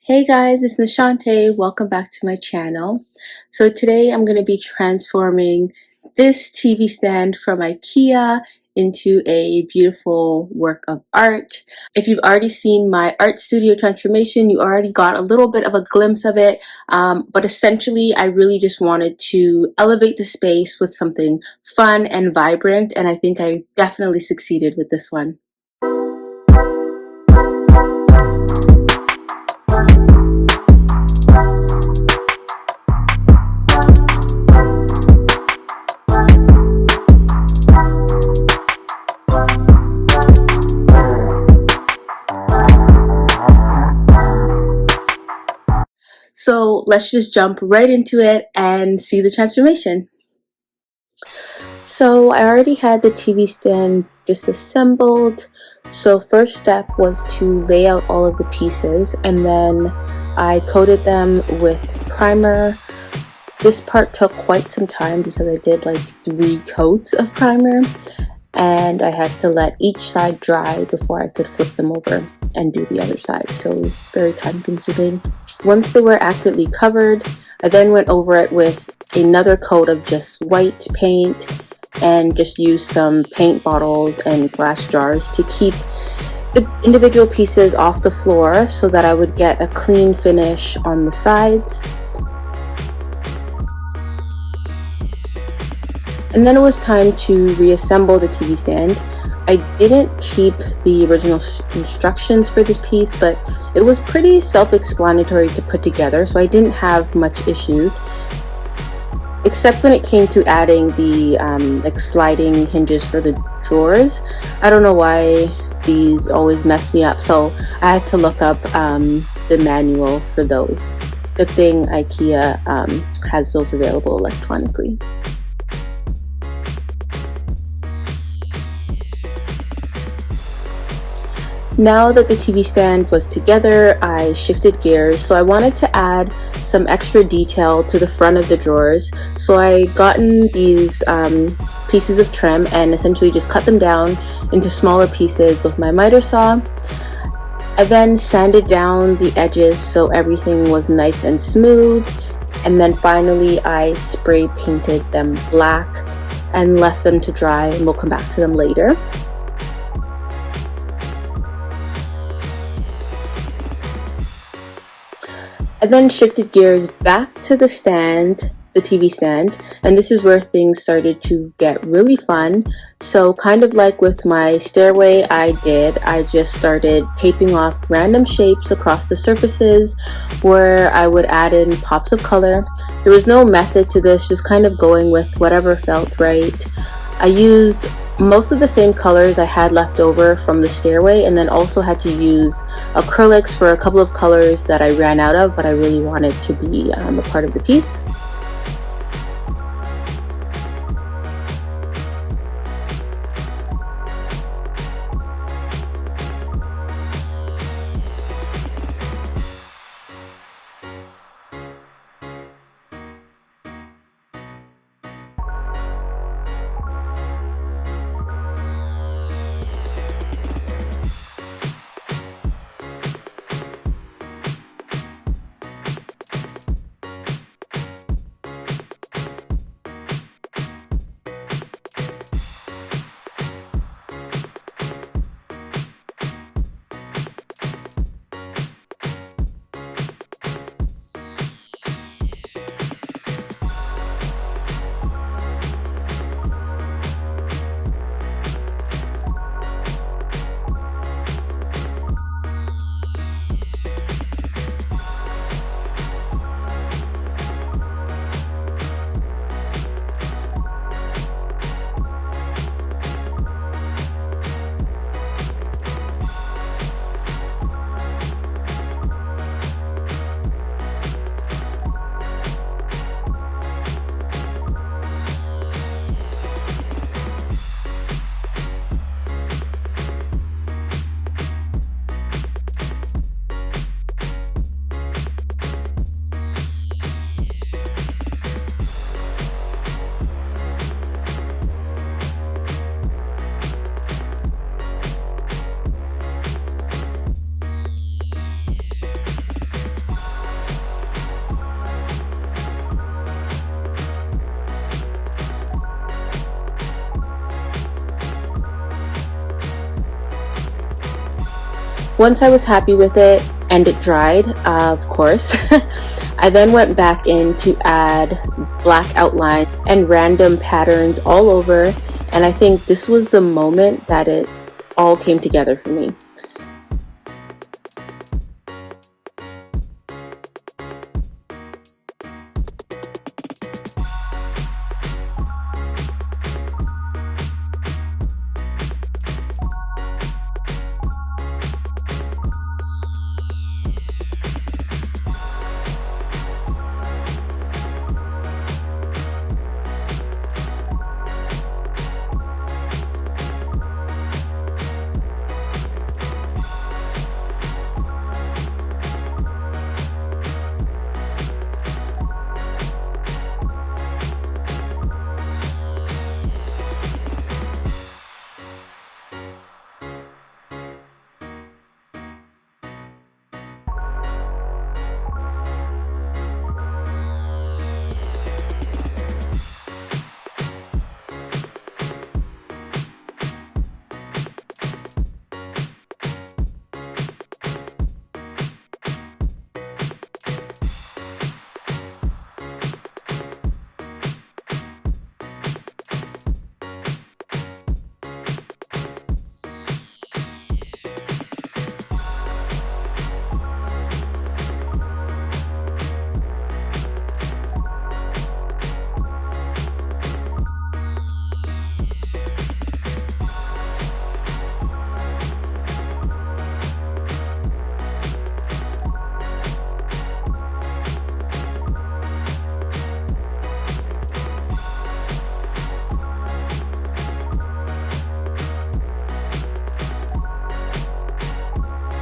Hey guys, it's Nachauntae. Welcome back to my channel. So today I'm going to be transforming this TV stand from IKEA into a beautiful work of art. If you've already seen my art studio transformation, you already got a little bit of a glimpse of it. But essentially, I really just wanted to elevate the space with something fun and vibrant, and I think I definitely succeeded with this one. So let's just jump right into it and see the transformation. So I already had the TV stand disassembled. So first step was to lay out all of the pieces, and then I coated them with primer. This part took quite some time because I did like 3 coats of primer, and I had to let each side dry before I could flip them over and do the other side. So it was very time consuming. Once they were accurately covered, I then went over it with another coat of just white paint and just used some paint bottles and glass jars to keep the individual pieces off the floor so that I would get a clean finish on the sides. And then it was time to reassemble the TV stand. I didn't keep the original instructions for this piece, but it was pretty self-explanatory to put together, so I didn't have much issues, except when it came to adding the like sliding hinges for the drawers. I don't know why these always mess me up, so I had to look up the manual for those. Good thing IKEA has those available electronically. Now that the TV stand was together, I shifted gears. So I wanted to add some extra detail to the front of the drawers. So I gotten these pieces of trim and essentially just cut them down into smaller pieces with my miter saw. I then sanded down the edges so everything was nice and smooth. And then finally I spray painted them black and left them to dry, and we'll come back to them later. I then shifted gears back to the stand, the TV stand, and this is where things started to get really fun. So kind of like with my stairway I just started taping off random shapes across the surfaces where I would add in pops of color. There was no method to this, just kind of going with whatever felt right. I used most of the same colors I had left over from the stairway, and then also had to use acrylics for a couple of colors that I ran out of, but I really wanted to be a part of the piece. Once I was happy with it and it dried, of course, I then went back in to add black outline and random patterns all over, and I think this was the moment that it all came together for me.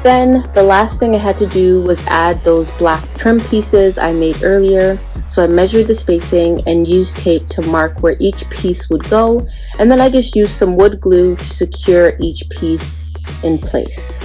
Then the last thing I had to do was add those black trim pieces I made earlier. So I measured the spacing and used tape to mark where each piece would go, and then I just used some wood glue to secure each piece in place.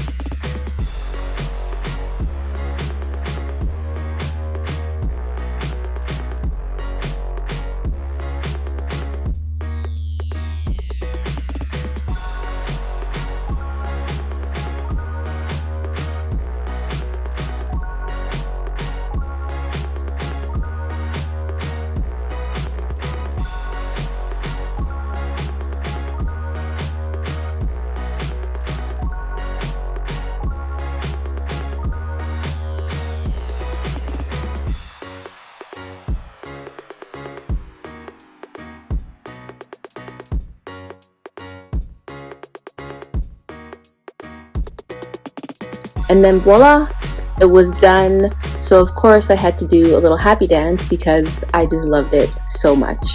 And then voila, it was done. So of course I had to do a little happy dance because I just loved it so much.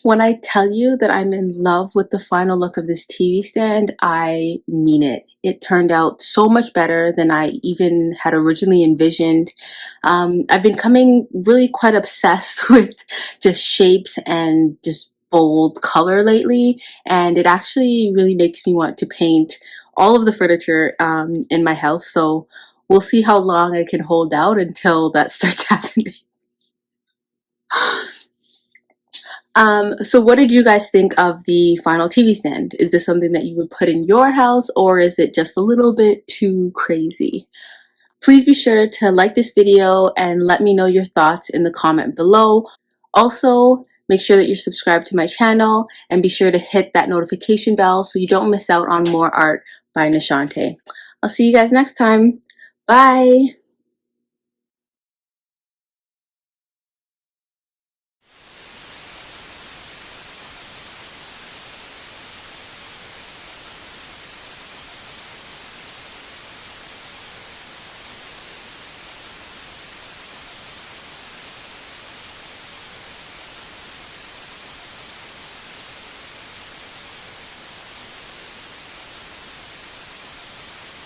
When I tell you that I'm in love with the final look of this TV stand, I mean it. It turned out so much better than I even had originally envisioned. I've been becoming really quite obsessed with just shapes and just bold color lately, and it actually really makes me want to paint all of the furniture in my house. So we'll see how long I can hold out until that starts happening. So what did you guys think of the final TV stand? Is this something that you would put in your house, or is it just a little bit too crazy? Please be sure to like this video and let me know your thoughts in the comment below. Also, make sure that you're subscribed to my channel and be sure to hit that notification bell so you don't miss out on more art by Nachauntae. I'll see you guys next time. Bye!